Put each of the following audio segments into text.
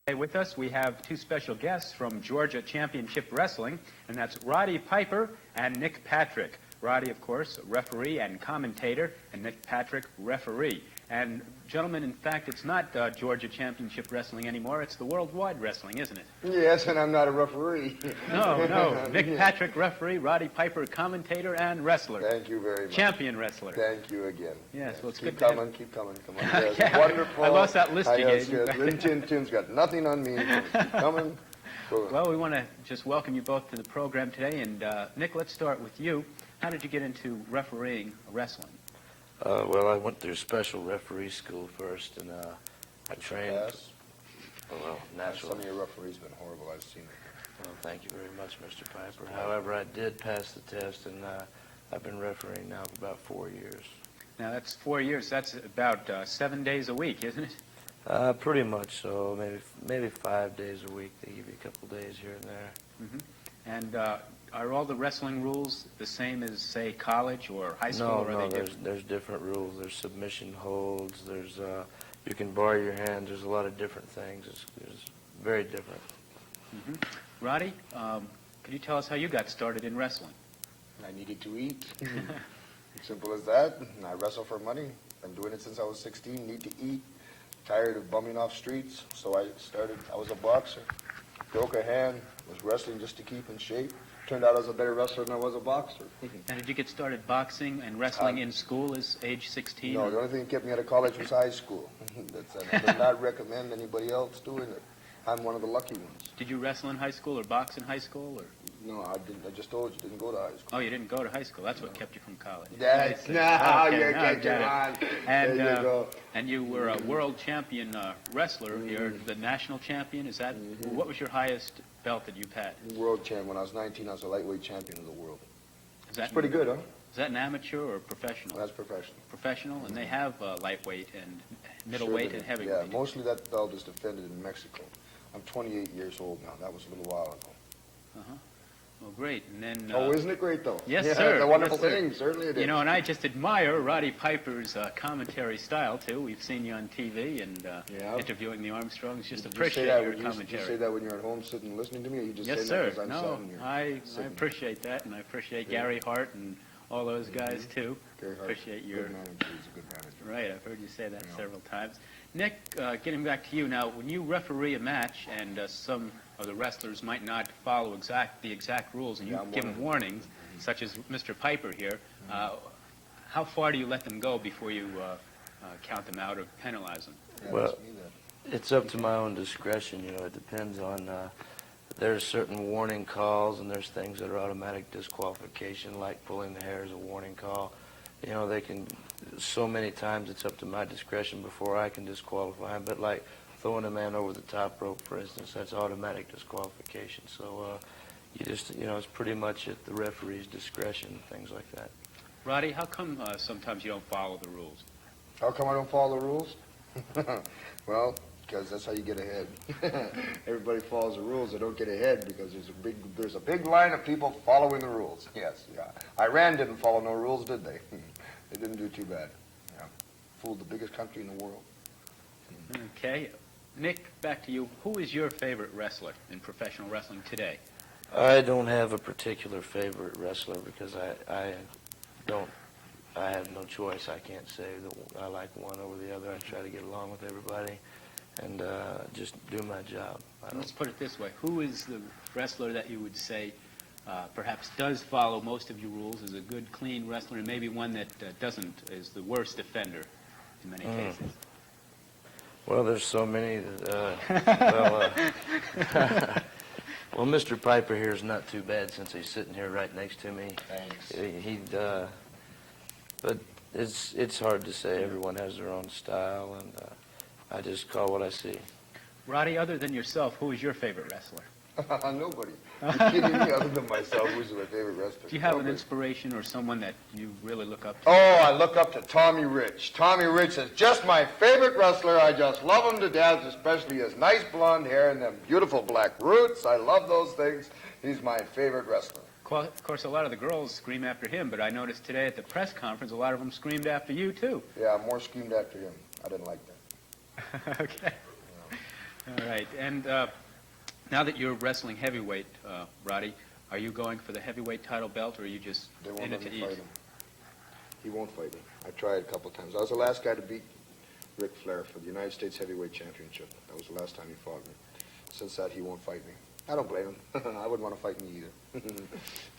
Today with us, we have two special guests from Georgia Championship Wrestling, and that's Roddy Piper and Nick Patrick. Roddy, of course, referee and commentator, and Nick Patrick, referee. And, gentlemen, in fact, it's not Georgia Championship Wrestling anymore. It's the Worldwide Wrestling, isn't it? Yes, and I'm not a referee. No. Nick Patrick, referee, Roddy Piper, commentator and wrestler. Thank you very much. Champion wrestler. Thank you again. Yes, well, it's keep good coming, keep coming. Yes, Yeah, wonderful. I lost that list you gave me. Rin Tin Tin's got nothing on me. Keep coming. Well, we want to just welcome you both to the program today. And, Nick, let's start with you. How did you get into refereeing wrestling? Well, I went through special referee school first, and I trained. Yes. Well, naturally. Some of your referees have been horrible. I've seen it. Well, thank you very much, Mr. Piper. However, I did pass the test, and I've been refereeing now for about 4 years. Now, that's 4 years. That's about 7 days a week, isn't it? Pretty much so. Maybe 5 days a week. They give you a couple days here and there. Mm-hmm. And are all the wrestling rules the same as, say, college or high school? No, there's different rules. There's submission holds. There's you can bar your hands. There's a lot of different things. It's very different. Mm-hmm. Roddy, could you tell us how you got started in wrestling? I needed to eat. Simple as that. I wrestle for money. Been doing it since I was 16. Need to eat. Tired of bumming off streets. So I was a boxer. Broke a hand. Was wrestling just to keep in shape. Turned out I was a better wrestler than I was a boxer. Now, did you get started boxing and wrestling in school as age 16? No, the only thing that kept me out of college was high school. I would not recommend anybody else doing it. I'm one of the lucky ones. Did you wrestle in high school or box in high school? Or? No, I didn't. I just told you, didn't go to high school. Oh, you didn't go to high school. That's what kept you from college. That's Okay, you're now getting I on. got it. And, there you go. And you were a world champion wrestler. You're the national champion. Is that what was your highest belt that you've had? World champ. When I was 19, I was a lightweight champion of the world. Is that It's pretty good, huh? Is that an amateur or professional? That's professional. Professional, and they have lightweight and middleweight Sure and they do. heavyweight. Yeah, mostly that belt is defended in Mexico. I'm 28 years old now. That was a little while ago. Uh-huh. Well, great. And then. Oh, isn't it great, though? Yes, yeah, sir. It's a wonderful Yes, sir. thing. Certainly it is. You know, and I just admire Roddy Piper's commentary style, too. We've seen you on TV and interviewing the Armstrongs. Just appreciate your commentary. Did you say that when you're at home sitting listening to me, or you just Yes, say sir. that because I'm No, sitting here? I appreciate that, and I appreciate Gary Hart and all those guys, too. Gary Hart, Appreciate your... good manager. He's a good manager. Right, I've heard you say that several times. Nick, getting back to you now, when you referee a match and some of the wrestlers might not follow the exact rules and you give them warnings, such as Mr. Piper here, how far do you let them go before you count them out or penalize them? Yeah, Well, that's me then. it's up to my own discretion. You know, it depends on. There's certain warning calls, and there's things that are automatic disqualification, like pulling the hair is a warning call. You know, they can, so many times it's up to my discretion before I can disqualify them. But like throwing a man over the top rope, for instance, that's automatic disqualification. So you just, you know, it's pretty much at the referee's discretion, things like that. Roddy, how come sometimes you don't follow the rules? How come I don't follow the rules? Well, because that's how you get ahead. Everybody follows the rules. They don't get ahead because there's a big line of people following the rules. Yes, yeah. Iran didn't follow no rules, did they? They didn't do too bad. Yeah. Fooled the biggest country in the world. Okay. Nick, back to you. Who is your favorite wrestler in professional wrestling today? I don't have a particular favorite wrestler because I have no choice. I can't say that I like one over the other. I try to get along with everybody and just do my job. Let's put it this way. Who is the wrestler that you would say perhaps does follow most of your rules, is a good, clean wrestler, and maybe one that doesn't, is the worst offender in many cases? Well, there's so many that, well, Mr. Piper here is not too bad since he's sitting here right next to me. Thanks. But it's hard to say. Everyone has their own style, and I just call what I see. Roddy, other than yourself, who is your favorite wrestler? Nobody. You're kidding me? Other than myself, who's my favorite wrestler? Do you have Nobody. an inspiration or someone that you really look up to? Oh, I look up to Tommy Rich. Tommy Rich is just my favorite wrestler. I just love him to death, especially his nice blonde hair and them beautiful black roots. I love those things. He's my favorite wrestler. Of course, a lot of the girls scream after him, but I noticed today at the press conference, a lot of them screamed after you, too. Yeah, more screamed after him. I didn't like that. Okay. All right. And now that you're wrestling heavyweight, Roddy, are you going for the heavyweight title belt, or are you just They won't in it let to me eat? fight him. He won't fight me. I tried a couple of times. I was the last guy to beat Ric Flair for the United States Heavyweight Championship. That was the last time he fought me. Since that, he won't fight me. I don't blame him. I wouldn't want to fight me either.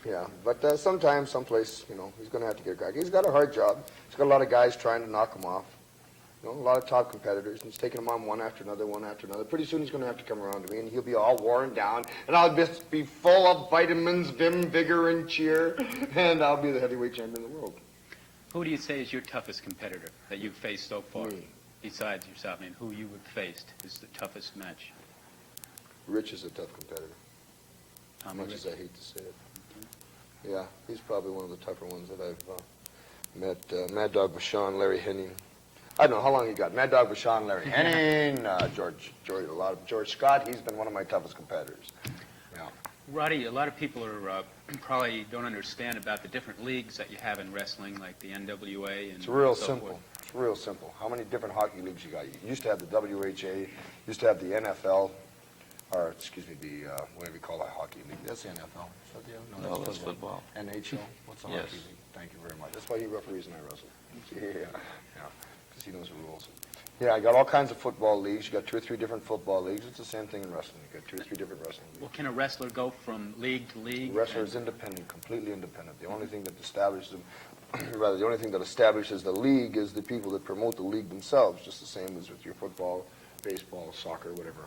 Yeah, but sometime, someplace, he's going to have to get a crack. He's got a hard job. He's got a lot of guys trying to knock him off. A lot of top competitors, and he's taking them on one after another, one after another. Pretty soon he's going to have to come around to me, and he'll be all worn down, and I'll just be full of vitamins, vim, vigor, and cheer, and I'll be the heavyweight champion of the world. Who do you say is your toughest competitor that you've faced so far? Me. Besides yourself, I mean, who you have faced is the toughest match? Rich is a tough competitor, as much as I hate to say it. Yeah, he's probably one of the tougher ones that I've met. Mad Dog Vachon, Larry Henning. I don't know how long you got. Mad Dog Vachon, Larry Henning, George Scott. He's been one of my toughest competitors. Yeah. Roddy, a lot of people are probably don't understand about the different leagues that you have in wrestling, like the NWA and It's real so simple. forth. It's real simple. How many different hockey leagues you got? You used to have the WHA, used to have the NFL, or excuse me, the whatever you call that hockey league. That's the NFL. Is that the No, that's football. NHL. What's the Yes. hockey league? Thank you very much. That's why he referees and I wrestle. Yeah, because he knows the rules. Yeah, I got all kinds of football leagues. You got 2 or 3 different football leagues. It's the same thing in wrestling. You got 2 or 3 different wrestling leagues. Well, can a wrestler go from league to league? The wrestler is independent, completely independent. The only thing that establishes them, rather, the only thing that establishes the league is the people that promote the league themselves, just the same as with your football, baseball, soccer, whatever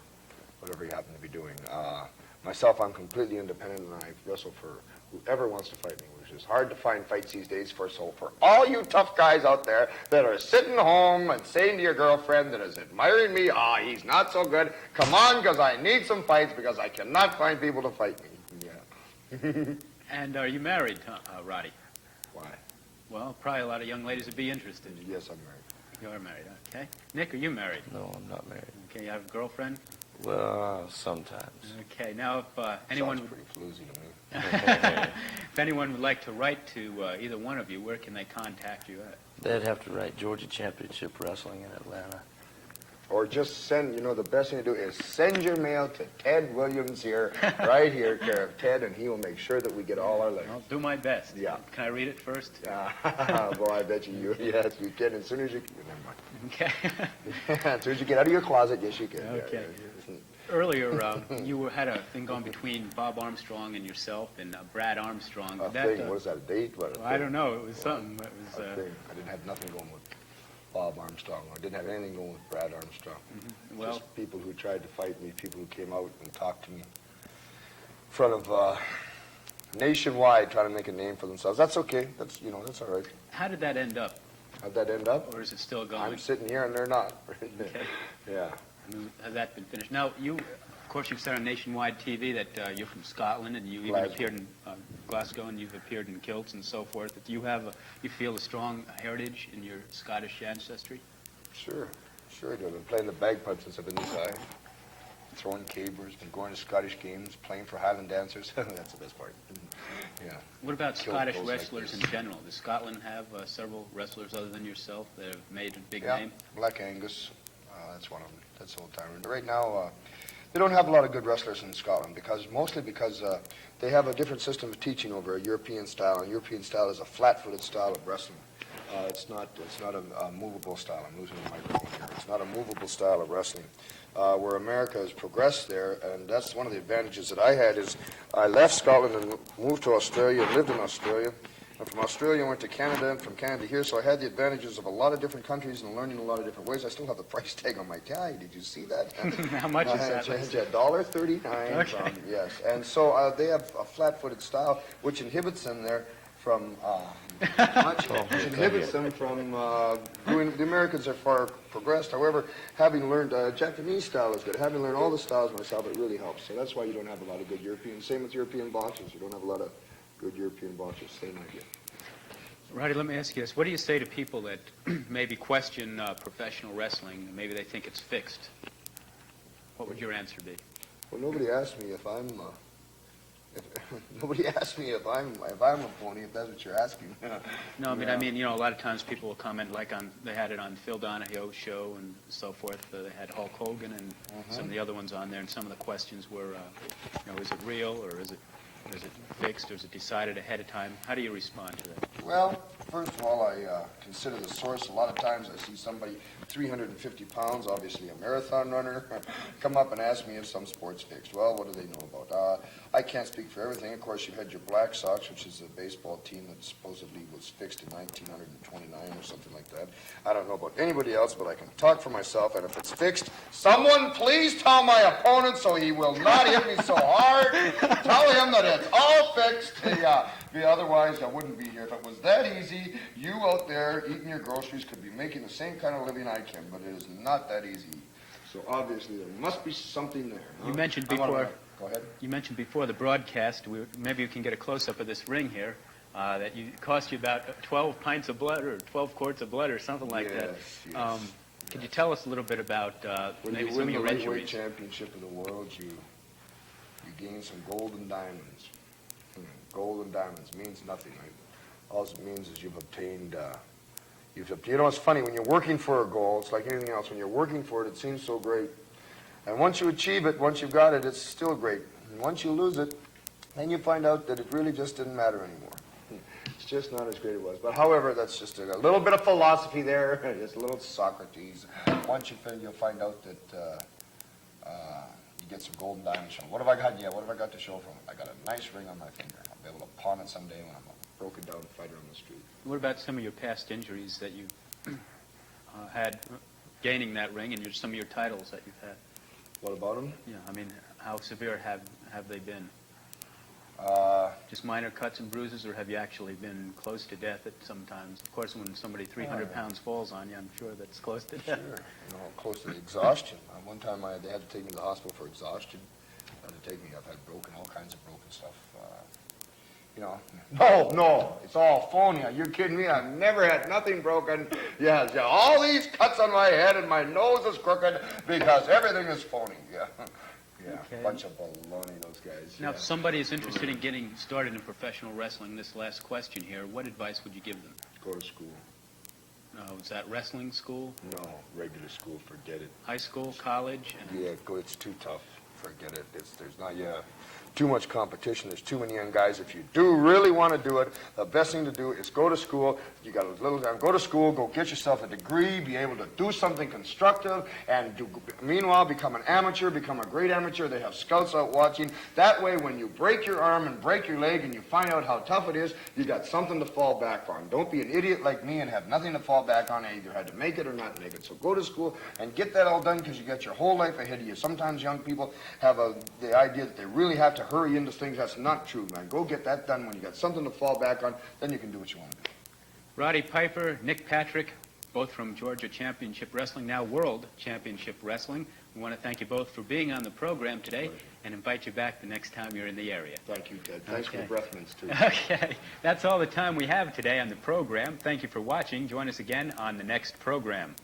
you happen to be doing. Myself, I'm completely independent, and I wrestle for whoever wants to fight me, which is hard to find fights these days. So for all you tough guys out there that are sitting home and saying to your girlfriend that is admiring me, he's not so good, come on, because I need some fights, because I cannot find people to fight me. Yeah. And are you married, Roddy? Why? Well, probably a lot of young ladies would be interested. Yes, I'm married. You are married, okay. Nick, are you married? No, I'm not married. Okay, you have a girlfriend? Well, sometimes. Okay, now if anyone Sounds pretty floozy to me. if anyone would like to write to either one of you, where can they contact you at? They'd have to write Georgia Championship Wrestling in Atlanta. Or just send, the best thing to do is send your mail to Ted Williams here, right here, care of Ted, and he will make sure that we get all our letters. I'll do my best. Yeah. Can I read it first? Boy, I bet yes, you can. As soon as you can. Never mind. Okay. As soon as you get out of your closet, yes, you can. Okay. Yeah. Earlier, you had a thing going between Bob Armstrong and yourself and Brad Armstrong. A thing. What is that, a date? What, a I thing? don't know. It was something. It was, A thing. I didn't have nothing going with Bob Armstrong. I didn't have anything going with Brad Armstrong. Well, Just people who tried to fight me, people who came out and talked to me in front of nationwide trying to make a name for themselves. That's okay. That's all right. how did that end up? How'd that end up? Or is it still going? I'm sitting here and they're not. Okay. Yeah. I mean, has that been finished? Now, of course, you've said on nationwide TV that you're from Scotland, and you even Glasgow. appeared in Glasgow, and you've appeared in kilts and so forth. Do you you feel a strong heritage in your Scottish ancestry? Sure I do. I've been playing the bagpipes since I've been this high. Throwing cabers, been going to Scottish games, playing for Highland dancers. That's the best part. Yeah. What about Kilt Scottish goes like wrestlers this. in general? Does Scotland have several wrestlers other than yourself that have made a big Yeah, name? Black Angus, that's one of them. That's old timer. Right now, they don't have a lot of good wrestlers in Scotland mostly because they have a different system of teaching over a European style, and European style is a flat-footed style of wrestling. It's not a movable style. I'm losing the microphone here. It's not a movable style of wrestling. Where America has progressed there, and that's one of the advantages that I had is I left Scotland and moved to Australia and lived in Australia. And from Australia, I went to Canada, and from Canada here, so I had the advantages of a lot of different countries and learning a lot of different ways. I still have the price tag on my tie. Did you see that? How much is that? $1.39. Okay. Yes, and so they have a flat-footed style, which inhibits them there from which inhibits them from doing. The Americans are far progressed. However, having learned Japanese style is good. Having learned all the styles myself, it really helps. So that's why you don't have a lot of good European. Same with European boxers. You don't have a lot of good European boxers. Same idea. Roddy, let me ask you this. What do you say to people that maybe question professional wrestling, and maybe they think it's fixed? What would your answer be? Well, nobody asked me if I'm Nobody asked me if I'm a phony, if that's what you're asking. No, I mean, you know, a lot of times people will comment, like they had it on Phil Donahue's show and so forth. They had Hulk Hogan and some of the other ones on there, and some of the questions were, you know, is it real or is it fixed or is it decided ahead of time? How do you respond to that? Well, first of all, I consider the source. A lot of times I see somebody 350 pounds, obviously a marathon runner, come up and ask me if some sport's fixed. Well, what do they know about? I can't speak for everything. Of course, you had your Black Sox, which is a baseball team that supposedly was fixed in 1929 or something like that. I don't know about anybody else, but I can talk for myself, and if it's fixed, someone please tell my opponent so he will not hit me so hard. Tell him that it's all fixed. Otherwise, I wouldn't be here. If it was that easy, you out there eating your groceries could be making the same kind of living I can, but it is not that easy. So obviously, there must be something there. Huh? You mentioned before. Go ahead. You mentioned before the broadcast. Maybe you can get a close-up of this ring here. That cost you about 12 pints of blood or 12 quarts of blood or something like that. Yes. Could you tell us a little bit about maybe some of your When you win the lightweight injuries? championship of the world, you gain some gold and diamonds. Gold and diamonds means nothing, right? All it means is you've obtained, you know, it's funny, when you're working for a goal, it's like anything else. When you're working for it, it seems so great. And once you achieve it, once you've got it, it's still great. And once you lose it, then you find out that it really just didn't matter anymore. It's just not as great as it was. But however, that's just a little bit of philosophy there, just a little Socrates. Once you'll find out that you get some gold and diamond show. What have I got? Yeah, what have I got to show from it? I got a nice ring on my finger. I'll be able to pawn it someday when I'm a broken down fighter on the street. What about some of your past injuries that you had gaining that ring and some of your titles that you've had? What about them? Yeah, I mean, how severe have they been? Just minor cuts and bruises, or have you actually been close to death at sometimes? Of course, when somebody 300 pounds falls on you, I'm sure that's close to death. Sure. You know, close to exhaustion. One time they had to take me to the hospital for exhaustion. I've had all kinds of broken stuff. You know, no, it's all phony. You're kidding me? I've never had nothing broken. Yeah, all these cuts on my head and my nose is crooked because everything is phony. Yeah. Yeah, Okay. Bunch of baloney, those guys. Now, Yeah. if somebody is interested in getting started in professional wrestling, this last question here, what advice would you give them? Go to school. Is that wrestling school, No, regular school, forget it. high school, college? Yeah, it's too tough. Forget it. There's not too much competition. There's too many young guys. If you do really want to do it, the best thing to do is go to school. You got a little time. Go to school. Go get yourself a degree. Be able to do something constructive, and meanwhile become an amateur. Become a great amateur. They have scouts out watching. That way, when you break your arm and break your leg, and you find out how tough it is, you got something to fall back on. Don't be an idiot like me and have nothing to fall back on. I either had to make it or not make it. So go to school and get that all done, because you got your whole life ahead of you. Sometimes young people have the idea that they really have to hurry into things. That's not true, man. Go get that done. When you got something to fall back on, then you can do what you want to do. Roddy Piper, Nick Patrick, both from Georgia Championship Wrestling, now World Championship Wrestling. We want to thank you both for being on the program today and invite you back the next time you're in the area. Thank you, Ted. Thanks for the breath mints, too. Okay, that's all the time we have today on the program. Thank you for watching. Join us again on the next program.